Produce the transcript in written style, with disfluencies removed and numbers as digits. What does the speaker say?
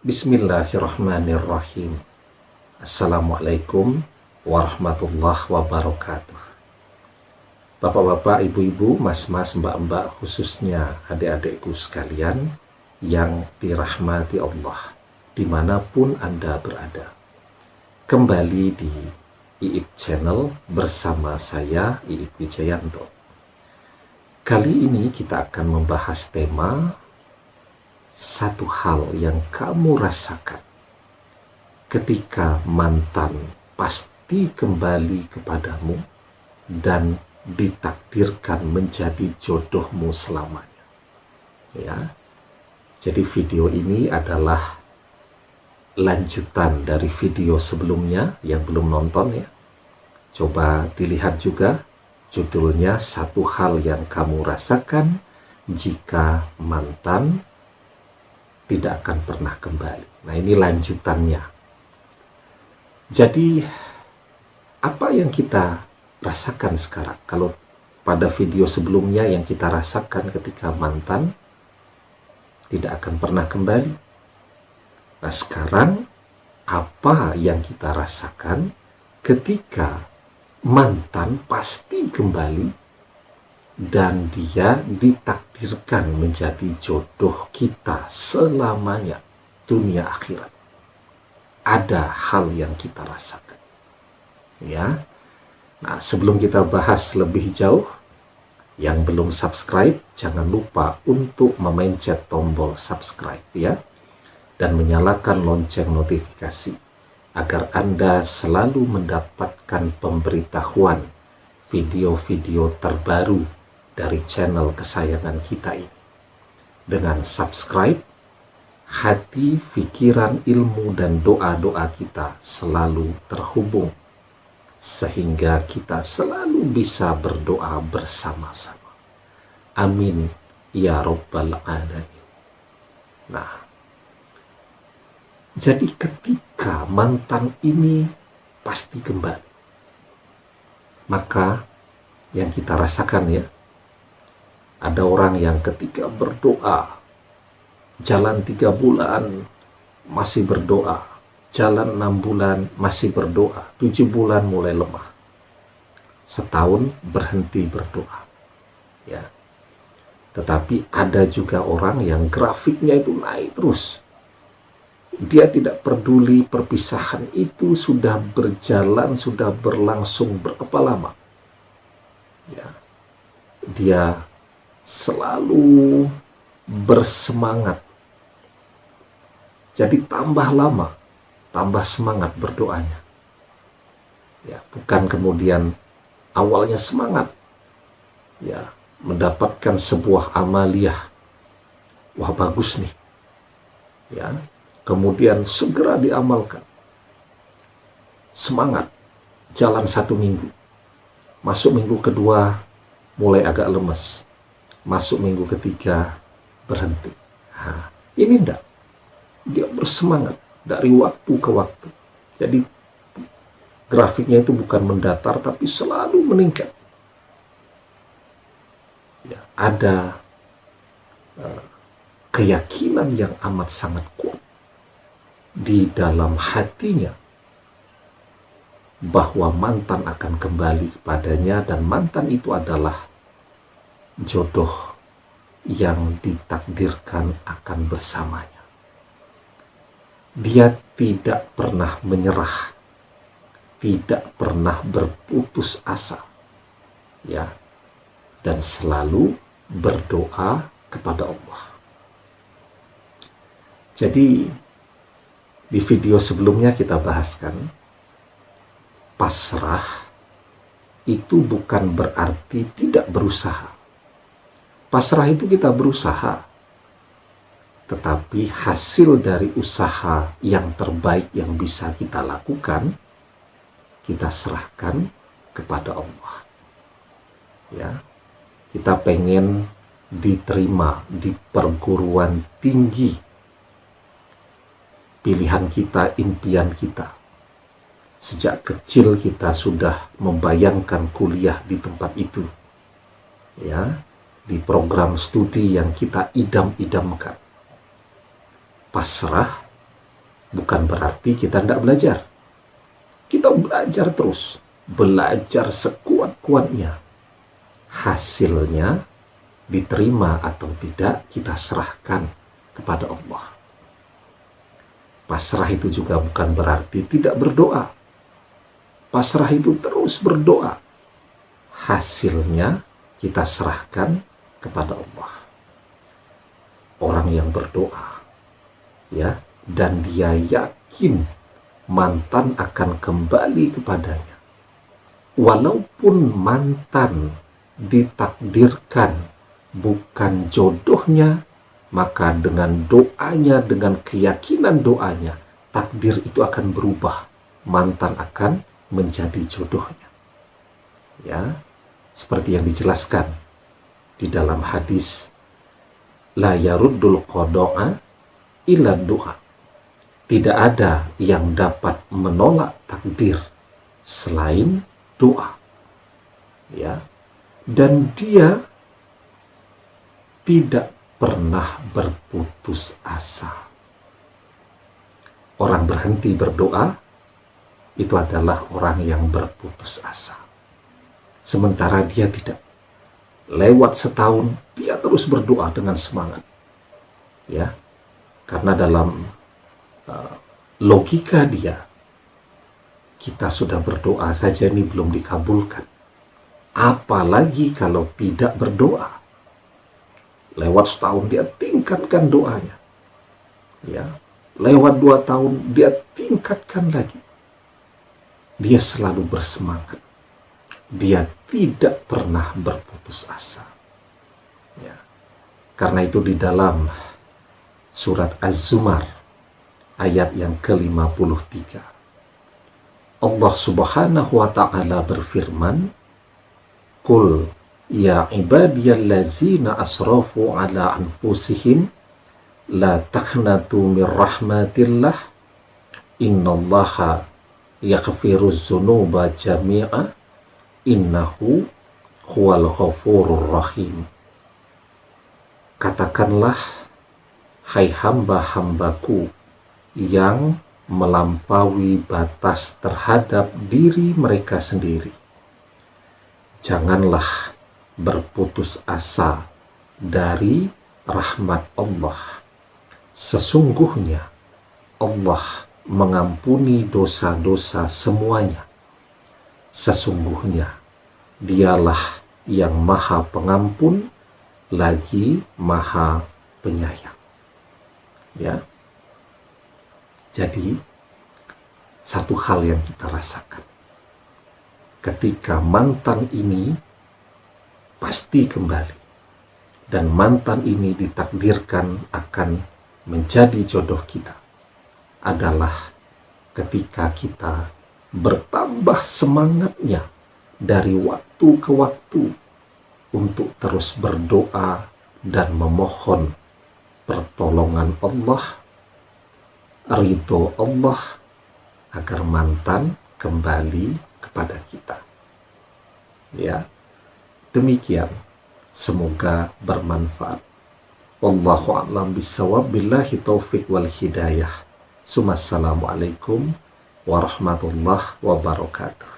Bismillahirrahmanirrahim. Assalamualaikum warahmatullahi wabarakatuh. Bapak-bapak, ibu-ibu, mas-mas, mbak-mbak, khususnya adik-adikku sekalian yang dirahmati Allah dimanapun Anda berada. Kembali di IIP Channel bersama saya, IIP Wijayanto. Kali ini kita akan membahas tema satu hal yang kamu rasakan ketika mantan pasti kembali kepadamu dan ditakdirkan menjadi jodohmu selamanya. Ya. Jadi video ini adalah lanjutan dari video sebelumnya yang belum nonton ya. Coba dilihat juga, judulnya satu hal yang kamu rasakan jika mantan tidak akan pernah kembali. Nah, ini lanjutannya. Jadi, apa yang kita rasakan sekarang? Kalau pada video sebelumnya yang kita rasakan ketika mantan tidak akan pernah kembali. Nah, sekarang apa yang kita rasakan ketika mantan pasti kembali dan dia ditakdirkan menjadi jodoh kita selamanya, dunia akhirat? Ada hal yang kita rasakan. Ya. Nah, sebelum kita bahas lebih jauh, yang belum subscribe, jangan lupa untuk memencet tombol subscribe ya, dan menyalakan lonceng notifikasi agar Anda selalu mendapatkan pemberitahuan video-video terbaru dari channel kesayangan kita ini. Dengan subscribe, hati, pikiran, ilmu, dan doa-doa kita selalu terhubung, sehingga kita selalu bisa berdoa bersama-sama. Amin ya Rabbal Alamin. Nah, jadi ketika mantan ini pasti kembali, maka yang kita rasakan ya, ada orang yang ketika berdoa, jalan 3 bulan masih berdoa, jalan 6 bulan masih berdoa, 7 bulan mulai lemah, setahun berhenti berdoa. Ya. Tetapi ada juga orang yang grafiknya itu naik terus. Dia tidak peduli perpisahan itu sudah berjalan, sudah berlangsung berapa lama. Ya. Dia selalu bersemangat. Jadi tambah lama, tambah semangat berdoanya. Ya, bukan kemudian awalnya semangat, ya, mendapatkan sebuah amaliyah, wah bagus nih, ya, kemudian segera diamalkan, semangat, jalan 1 minggu, masuk minggu kedua mulai agak lemes, masuk minggu ketiga berhenti. Nah, ini enggak, dia bersemangat dari waktu ke waktu. Jadi grafiknya itu bukan mendatar tapi selalu meningkat. Ya, ada keyakinan yang amat sangat kuat di dalam hatinya bahwa mantan akan kembali kepadanya dan mantan itu adalah jodoh yang ditakdirkan akan bersamanya. Dia tidak pernah menyerah, tidak pernah berputus asa, ya, dan selalu berdoa kepada Allah. Jadi di video sebelumnya kita bahaskan, pasrah itu bukan berarti tidak berusaha. Pasrah itu kita berusaha, tetapi hasil dari usaha yang terbaik yang bisa kita lakukan, kita serahkan kepada Allah. Ya, kita pengen diterima di perguruan tinggi, pilihan kita, impian kita. Sejak kecil kita sudah membayangkan kuliah di tempat itu. Ya, di program studi yang kita idam-idamkan. Pasrah Bukan berarti kita tidak belajar. Kita belajar terus, belajar sekuat-kuatnya. Hasilnya diterima atau tidak kita serahkan kepada Allah. Pasrah itu juga bukan berarti tidak berdoa. Pasrah itu terus berdoa. Hasilnya kita serahkan kepada Allah. Orang yang berdoa, ya, dan dia yakin mantan akan kembali kepadanya. Walaupun mantan ditakdirkan bukan jodohnya, maka dengan doanya, dengan keyakinan doanya, takdir itu akan berubah. Mantan akan menjadi jodohnya. Ya, seperti yang dijelaskan di dalam hadis, la yaruddul qada'a illa doa. Tidak ada yang dapat menolak takdir selain doa. Ya, dan dia tidak pernah berputus asa. Orang berhenti berdoa itu adalah orang yang berputus asa. Sementara dia tidak. Lewat setahun dia terus berdoa dengan semangat. Ya, karena dalam logika dia, kita sudah berdoa saja ini belum dikabulkan. Apalagi kalau tidak berdoa. Lewat setahun dia tingkatkan doanya. Ya, lewat 2 tahun dia tingkatkan lagi. Dia selalu bersemangat. Dia tidak pernah berputus asa. Ya. Karena itu di dalam surat Az-Zumar ayat yang ke-53, Allah Subhanahu wa ta'ala berfirman, Qul ya ibadiyallazina asrafu ala anfusihim la taqnatu mir rahmatillah innallaha yaghfiruz dzunuba jami'a innahu huwal ghafurur rahim. Katakanlah, hai hamba-hambaku yang melampaui batas terhadap diri mereka sendiri, janganlah berputus asa dari rahmat Allah. Sesungguhnya Allah mengampuni dosa-dosa semuanya. Sesungguhnya dialah yang maha pengampun lagi maha penyayang. Ya. Jadi satu hal yang kita rasakan, ketika mantan ini pasti kembali, dan mantan ini ditakdirkan akan menjadi jodoh kita, adalah ketika kita bertambah semangatnya dari waktu ke waktu untuk terus berdoa dan memohon pertolongan Allah, ridho Allah, agar mantan kembali kepada kita. Ya, demikian. Semoga bermanfaat. Wallahu a'lam bishawab. Billahi taufik wal hidayah. Assalamualaikum warahmatullahi wabarakatuh.